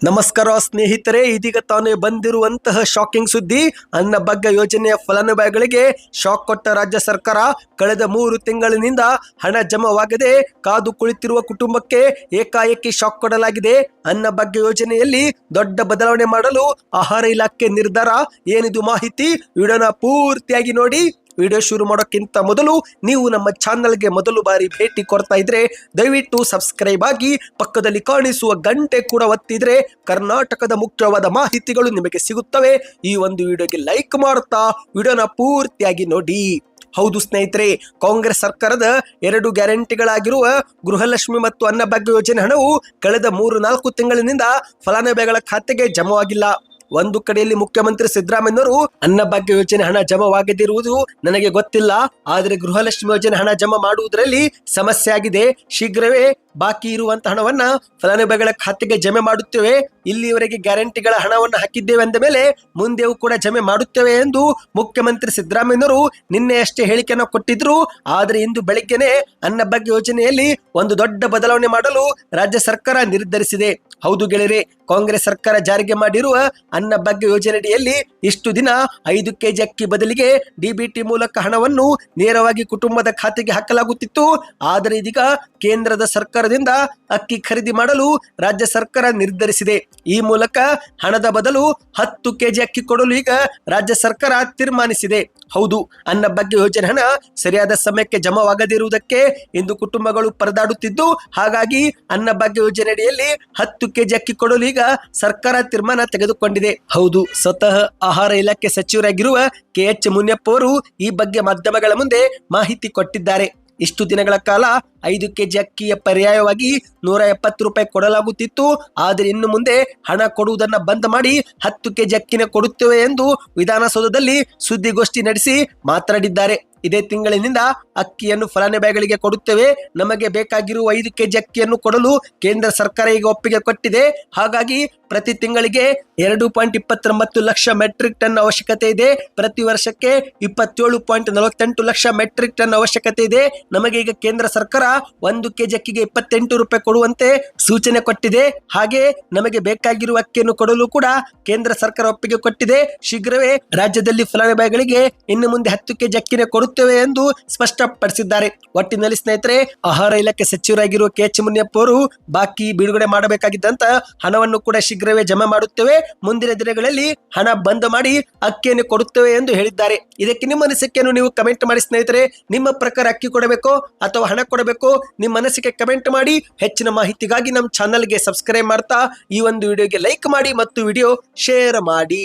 ನಮಸ್ಕಾರ ಸ್ನೇಹಿತರೆ, ಇದೀಗ ತಾನೇ ಬಂದಿರುವಂತಹ ಶಾಕಿಂಗ್ ಸುದ್ದಿ. ಅನ್ನಭಾಗ್ಯ ಯೋಜನೆಯ ಫಲಾನುಭವಿಗಳಿಗೆ ಶಾಕ್ ಕೊಟ್ಟ ರಾಜ್ಯ ಸರ್ಕಾರ. ಕಳೆದ 3 ತಿಂಗಳಿನಿಂದ ಹಣ ಜಮಾವಾಗದೆ ಕಾದು ಕುಳಿತಿರುವ ಕುಟುಂಬಕ್ಕೆ ಏಕಾಏಕಿ ಶಾಕ್ ಕೊಡಲಾಗಿದೆ. ಅನ್ನಭಾಗ್ಯ ಯೋಜನೆಯಲ್ಲಿ ದೊಡ್ಡ ಬದಲಾವಣೆ ಮಾಡಲು ಆಹಾರ ಇಲಾಖೆ ನಿರ್ಧಾರ. ಏನಿದು ಮಾಹಿತಿ? ವಿಡಿಯೋನ ಪೂರ್ತಿಯಾಗಿ ನೋಡಿ. ವಿಡಿಯೋ ಶುರು ಮಾಡೋಕ್ಕಿಂತ ಮೊದಲು ನೀವು ನಮ್ಮ ಚಾನಲ್ಗೆ ಮೊದಲು ಬಾರಿ ಭೇಟಿ ಕೊಡ್ತಾ ಇದ್ರೆ ದಯವಿಟ್ಟು ಸಬ್ಸ್ಕ್ರೈಬ್ ಆಗಿ, ಪಕ್ಕದಲ್ಲಿ ಕಾಣಿಸುವ ಗಂಟೆ ಕೂಡ ಒತ್ತಿದ್ರೆ ಕರ್ನಾಟಕದ ಮುಖ್ಯವಾದ ಮಾಹಿತಿಗಳು ನಿಮಗೆ ಸಿಗುತ್ತವೆ. ಈ ಒಂದು ವಿಡಿಯೋಗೆ ಲೈಕ್ ಮಾಡುತ್ತಾ ವಿಡಿಯೋನ ಪೂರ್ತಿಯಾಗಿ ನೋಡಿ. ಹೌದು ಸ್ನೇಹಿತರೆ, ಕಾಂಗ್ರೆಸ್ ಸರ್ಕಾರದ 2 ಗ್ಯಾರಂಟಿಗಳಾಗಿರುವ ಗೃಹಲಕ್ಷ್ಮಿ ಮತ್ತು ಅನ್ನಭಾಗ್ಯ ಯೋಜನೆ ಹಣವು ಕಳೆದ 3-4 ತಿಂಗಳಿನಿಂದ ಫಲಾನುಭವಿಗಳ ಖಾತೆಗೆ ಜಮಾವಾಗಿಲ್ಲ. ಒಂದು ಕಡೆಯಲ್ಲಿ ಮುಖ್ಯಮಂತ್ರಿ ಸಿದ್ದರಾಮಯ್ಯನವರು ಅನ್ನಭಾಗ್ಯ ಯೋಜನೆ ಹಣ ಜಮಾವಾಗದಿರುವುದು ನನಗೆ ಗೊತ್ತಿಲ್ಲ, ಆದರೆ ಗೃಹಲಕ್ಷ್ಮಿ ಯೋಜನೆ ಹಣ ಜಮಾ ಮಾಡುವುದರಲ್ಲಿ ಸಮಸ್ಯೆ ಆಗಿದೆ. ಶೀಘ್ರವೇ ಬಾಕಿ ಇರುವಂತಹ ಹಣವನ್ನ ಫಲಾನುಭವಿಗಳ ಖಾತೆಗೆ ಜಮೆ ಮಾಡುತ್ತೇವೆ. ಇಲ್ಲಿಯವರೆಗೆ ಗ್ಯಾರಂಟಿಗಳ ಹಣವನ್ನು ಹಾಕಿದ್ದೇವೆ ಅಂದ ಮೇಲೆ ಮುಂದೆಯೂ ಕೂಡ ಜಮೆ ಮಾಡುತ್ತೇವೆ ಎಂದು ಮುಖ್ಯಮಂತ್ರಿ ಸಿದ್ದರಾಮಯ್ಯನವರು ನಿನ್ನೆಯಷ್ಟೇ ಹೇಳಿಕೆಯನ್ನು ಕೊಟ್ಟಿದ್ರು. ಆದರೆ ಇಂದು ಬೆಳಿಗ್ಗೆನೆ ಅನ್ನಭಾಗ್ಯ ಯೋಜನೆಯಲ್ಲಿ ಒಂದು ದೊಡ್ಡ ಬದಲಾವಣೆ ಮಾಡಲು ರಾಜ್ಯ ಸರ್ಕಾರ ನಿರ್ಧರಿಸಿದೆ. ಹೌದು ಗೆಳೆಯರೆ, ಕಾಂಗ್ರೆಸ್ ಸರ್ಕಾರ ಜಾರಿಗೆ ಮಾಡಿರುವ ಅನ್ನಭಾಗ್ಯ ಯೋಜನೆಯಡಿಯಲ್ಲಿ ಇಷ್ಟು ದಿನ 5 ಕೆಜಿ ಅಕ್ಕಿ ಬದಲಿಗೆ ಡಿಬಿಟಿ ಮೂಲಕ ಹಣವನ್ನು ನೇರವಾಗಿ ಕುಟುಂಬದ ಖಾತೆಗೆ ಹಾಕಲಾಗುತ್ತಿತ್ತು. ಆದರೆ ಇದೀಗ ಕೇಂದ್ರದ ಸರ್ಕಾರದಿಂದ ಅಕ್ಕಿ ಖರೀದಿ ಮಾಡಲು ರಾಜ್ಯ ಸರ್ಕಾರ ನಿರ್ಧರಿಸಿದೆ. ಈ ಮೂಲಕ ಹಣದ ಬದಲು 10 ಕೆಜಿ ಅಕ್ಕಿ ಕೊಡಲು ಈಗ ರಾಜ್ಯ ಸರ್ಕಾರ ತೀರ್ಮಾನಿಸಿದೆ. ಹೌದು, ಅನ್ನಭಾಗ್ಯ ಯೋಜನೆ ಹಣ ಸರಿಯಾದ ಸಮಯಕ್ಕೆ ಜಮಾವಾಗದಿರುವುದಕ್ಕೆ ಇಂದು ಕುಟುಂಬಗಳು ಪರದಾಡುತ್ತಿದ್ದು, ಹಾಗಾಗಿ ಅನ್ನಭಾಗ್ಯ ಯೋಜನೆಯಡಿಯಲ್ಲಿ 10 ಕೆಜಿ ಅಕ್ಕಿ ಕೊಡಲು ಈಗ ಸರ್ಕಾರ ತೀರ್ಮಾನ ತೆಗೆದುಕೊಂಡಿದೆ. ಹೌದು, ಸ್ವತಃ ಆಹಾರ ಇಲಾಖೆ ಸಚಿವರಾಗಿರುವ KH ಮುನಿಯಪ್ಪ ಅವರು ಈ ಬಗ್ಗೆ ಮಾಧ್ಯಮಗಳ ಮುಂದೆ ಮಾಹಿತಿ ಕೊಟ್ಟಿದ್ದಾರೆ. ಇಷ್ಟು ದಿನಗಳ ಕಾಲ 5 ಕೆಜಿ ಅಕ್ಕಿಯ ಪರ್ಯಾಯವಾಗಿ 170 ರೂಪಾಯಿ ಕೊಡಲಾಗುತ್ತಿತ್ತು. ಆದರೆ ಇನ್ನು ಮುಂದೆ ಹಣ ಕೊಡುವುದನ್ನು ಬಂದ್ ಮಾಡಿ 10 ಕೆಜಿ ಅಕ್ಕಿನ ಕೊಡುತ್ತೇವೆ ಎಂದು ವಿಧಾನಸೌಧದಲ್ಲಿ ಸುದ್ದಿಗೋಷ್ಠಿ ನಡೆಸಿ ಮಾತನಾಡಿದ್ದಾರೆ. ಇದೇ ತಿಂಗಳಿನಿಂದ ಅಕ್ಕಿಯನ್ನು ಫಲಾನುಭವಿಗಳಿಗೆ ಕೊಡುತ್ತೇವೆ. ನಮಗೆ ಬೇಕಾಗಿರುವ 5 ಕೆಜಿ ಅಕ್ಕಿಯನ್ನು ಕೊಡಲು ಕೇಂದ್ರ ಸರ್ಕಾರ ಈಗ ಒಪ್ಪಿಗೆ ಕೊಟ್ಟಿದೆ. ಹಾಗಾಗಿ ಪ್ರತಿ ತಿಂಗಳಿಗೆ 2.29 ಲಕ್ಷ ಮೆಟ್ರಿಕ್ ಟನ್ ಅವಶ್ಯಕತೆ ಇದೆ. ಪ್ರತಿ ವರ್ಷಕ್ಕೆ 27.48 ಲಕ್ಷ ಮೆಟ್ರಿಕ್ ಟನ್ ಅವಶ್ಯಕತೆ ಇದೆ. ನಮಗೆ ಈಗ ಕೇಂದ್ರ ಸರ್ಕಾರ 1 ಕೆಜಿ ಅಕ್ಕಿಗೆ 28 ರೂಪಾಯಿ ಕೊಡುವಂತೆ ಸೂಚನೆ ಕೊಟ್ಟಿದೆ. ಹಾಗೆ ನಮಗೆ ಬೇಕಾಗಿರುವ ಅಕ್ಕಿಯನ್ನು ಕೊಡಲು ಕೂಡ ಕೇಂದ್ರ ಸರ್ಕಾರ ಒಪ್ಪಿಗೆ ಕೊಟ್ಟಿದೆ. ಶೀಘ್ರವೇ ರಾಜ್ಯದಲ್ಲಿ ಫಲಾನುಭವಿಗಳಿಗೆ ಇನ್ನು ಮುಂದೆ 10 ಕೆಜಿ ಅಕ್ಕಿನ ಕೊಡುತ್ತೇವೆ ಎಂದು ಸ್ಪಷ್ಟಪಡಿಸಿದ್ದಾರೆ. ಒಟ್ಟಿನಲ್ಲಿ ಸ್ನೇಹಿತರೆ, ಆಹಾರ ಇಲಾಖೆ ಸಚಿವರಾಗಿರುವ KH ಮುನಿಯಪ್ಪ ಅವರು ಬಾಕಿ ಬಿಡುಗಡೆ ಮಾಡಬೇಕಾಗಿದ್ದಂತ ಹಣವನ್ನು ಕೂಡ ಶೀಘ್ರವೇ ಜಮಾ ಮಾಡುತ್ತೇವೆ, ಮುಂದಿನ ದಿನಗಳಲ್ಲಿ ಹಣ ಬಂದ್ ಮಾಡಿ ಅಕ್ಕಿಯನ್ನು ಕೊಡುತ್ತೇವೆ ಎಂದು ಹೇಳಿದ್ದಾರೆ. ಇದಕ್ಕೆ ನಿಮ್ಮ ಅನಿಸಿಕೆಯನ್ನು ನೀವು ಕಮೆಂಟ್ ಮಾಡಿ ಸ್ನೇಹಿತರೆ. ನಿಮ್ಮ ಪ್ರಕಾರ ಅಕ್ಕಿ ಕೊಡಬೇಕು ಅಥವಾ ಹಣ ಕೊಡಬೇಕು, ನಿಮ್ಮ ಅನಿಸಿಕೆ ಕಮೆಂಟ್ ಮಾಡಿ. ಹೆಚ್ಚಿನ ಮಾಹಿತಿಗಾಗಿ ನಮ್ಮ ಚಾನಲ್ಗೆ ಸಬ್ಸ್ಕ್ರೈಬ್ ಮಾಡ್ತಾ ಈ ಒಂದು ವಿಡಿಯೋಗೆ ಲೈಕ್ ಮಾಡಿ ಮತ್ತು ವಿಡಿಯೋ ಶೇರ್ ಮಾಡಿ.